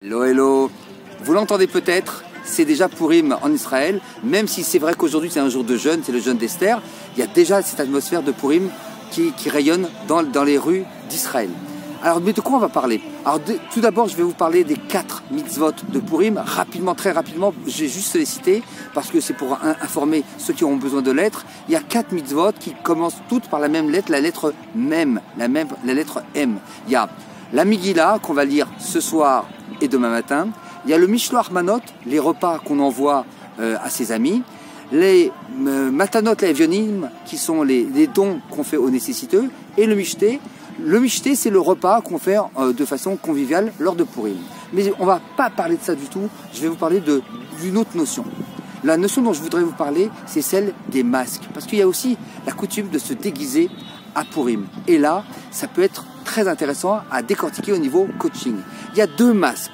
Hello, hello. Vous l'entendez peut-être, c'est déjà Purim en Israël, même si c'est vrai qu'aujourd'hui c'est un jour de jeûne, c'est le jeûne d'Esther, il y a déjà cette atmosphère de Purim qui rayonne dans les rues d'Israël. Alors, mais de quoi on va parler? Alors, tout d'abord, je vais vous parler des 4 mitzvot de Purim, rapidement, très rapidement, je vais juste les citer, parce que c'est pour informer ceux qui auront besoin de lettres. Il y a 4 mitzvot qui commencent toutes par la même lettre, la lettre Mem, la lettre M. Il y a la Megillah, qu'on va lire ce soir et demain matin. Il y a le Mishloach Manot, les repas qu'on envoie à ses amis. Les Matanot Levionim, qui sont les dons qu'on fait aux nécessiteux. Et le Mishté. Le Mishté, c'est le repas qu'on fait de façon conviviale lors de Purim. Mais on ne va pas parler de ça du tout. Je vais vous parler d'une autre notion. La notion dont je voudrais vous parler, c'est celle des masques. Parce qu'il y a aussi la coutume de se déguiser à Purim. Et là, ça peut être très intéressant à décortiquer au niveau coaching. Il y a 2 masques.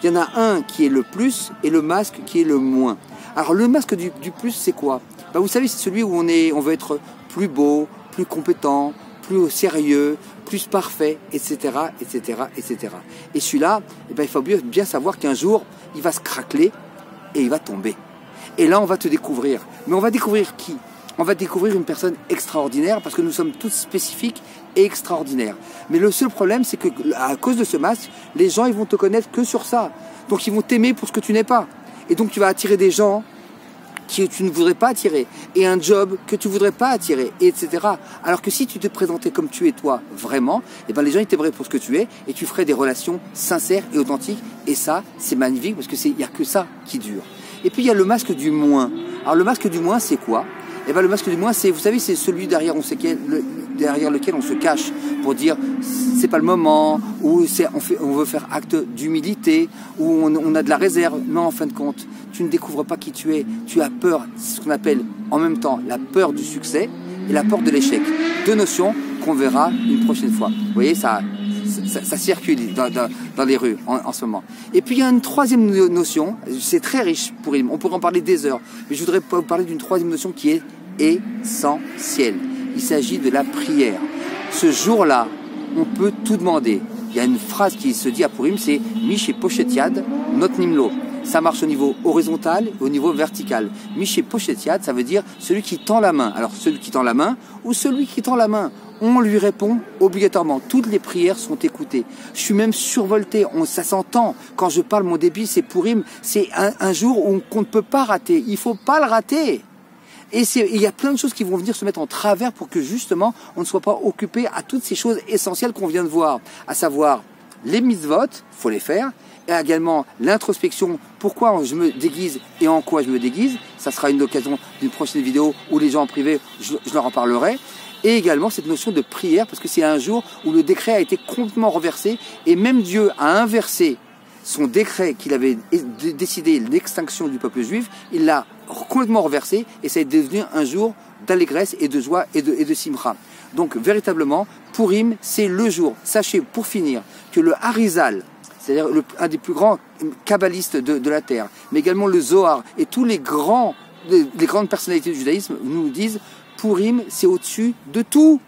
Il y en a un qui est le plus et le masque qui est le moins. Alors le masque du plus, c'est quoi? Vous savez, c'est celui où on veut être plus beau, plus compétent, plus sérieux, plus parfait, etc., etc., etc. Et celui-là, il faut bien savoir qu'un jour, il va se craqueler et il va tomber. Et là, on va te découvrir. Mais on va découvrir qui? On va découvrir une personne extraordinaire parce que nous sommes tous spécifiques et extraordinaires. Mais le seul problème, c'est que à cause de ce masque, les gens ils vont te connaître que sur ça. Donc ils vont t'aimer pour ce que tu n'es pas. Et donc tu vas attirer des gens que tu ne voudrais pas attirer, et un job que tu ne voudrais pas attirer, etc. Alors que si tu te présentais comme tu es toi, vraiment, les gens ils t'aimeraient pour ce que tu es, et tu ferais des relations sincères et authentiques, et ça, c'est magnifique, parce qu'il n'y a que ça qui dure. Et puis il y a le masque du moins. Alors le masque du moins, c'est quoi? Le masque du moins, c'est, vous savez, c'est celui derrière lequel on se cache pour dire c'est pas le moment, ou on veut faire acte d'humilité, ou on a de la réserve. Mais en fin de compte, tu ne découvres pas qui tu es. Tu as peur, c'est ce qu'on appelle en même temps la peur du succès et la peur de l'échec. 2 notions qu'on verra une prochaine fois. Vous voyez, ça circule dans les rues en ce moment. Et puis il y a une 3e notion, c'est très riche pour on pourrait en parler des heures, mais je voudrais vous parler d'une 3e notion qui est essentielle. Il s'agit de la prière. Ce jour-là, on peut tout demander. Il y a une phrase qui se dit à Purim, c'est « Miché pochet yad, not nimlo ». Ça marche au niveau horizontal et au niveau vertical. Miché pochet yad, ça veut dire celui qui tend la main. Alors celui qui tend la main ou celui qui tend la main, on lui répond obligatoirement. Toutes les prières sont écoutées. Je suis même survolté, ça s'entend. Quand je parle, mon débit, c'est Purim. C'est un jour qu'on ne peut pas rater. Il ne faut pas le rater. Et il y a plein de choses qui vont venir se mettre en travers pour que justement on ne soit pas occupé à toutes ces choses essentielles qu'on vient de voir. À savoir les mitzvot, il faut les faire. Et également l'introspection, pourquoi je me déguise et en quoi je me déguise. Ça sera une occasion d'une prochaine vidéo où les gens en privé, je leur en parlerai. Et également cette notion de prière, parce que c'est un jour où le décret a été complètement renversé, et même Dieu a inversé son décret qu'il avait décidé l'extinction du peuple juif, il l'a complètement renversé, et ça est devenu un jour d'allégresse et de joie et de simra. Donc véritablement, Purim, c'est le jour. Sachez, pour finir, que le Harizal, c'est-à-dire un des plus grands kabbalistes de la terre, mais également le Zohar et tous les grandes personnalités du judaïsme nous disent Purim, c'est au-dessus de tout.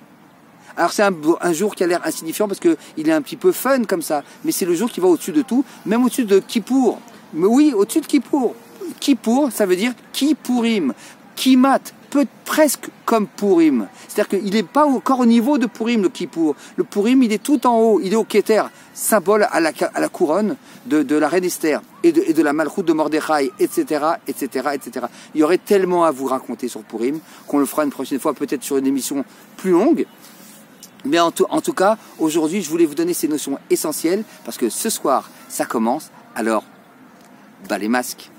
Alors c'est un jour qui a l'air insignifiant parce qu'il est un petit peu fun comme ça, mais c'est le jour qui va au-dessus de tout, même au-dessus de Kippour. Mais oui, au-dessus de Kippour. Kippour, ça veut dire Kippurim. Kimat, presque comme Purim. C'est-à-dire qu'il n'est pas encore au niveau de Purim, le Kippour. Le Purim, il est tout en haut, il est au Keter, symbole à la couronne de la reine Esther et de la Malchoute de Mordechai, etc., etc., etc. Il y aurait tellement à vous raconter sur Purim qu'on le fera une prochaine fois, peut-être sur une émission plus longue. Mais en tout cas, aujourd'hui, je voulais vous donner ces notions essentielles parce que ce soir, ça commence. Alors, bas les masques.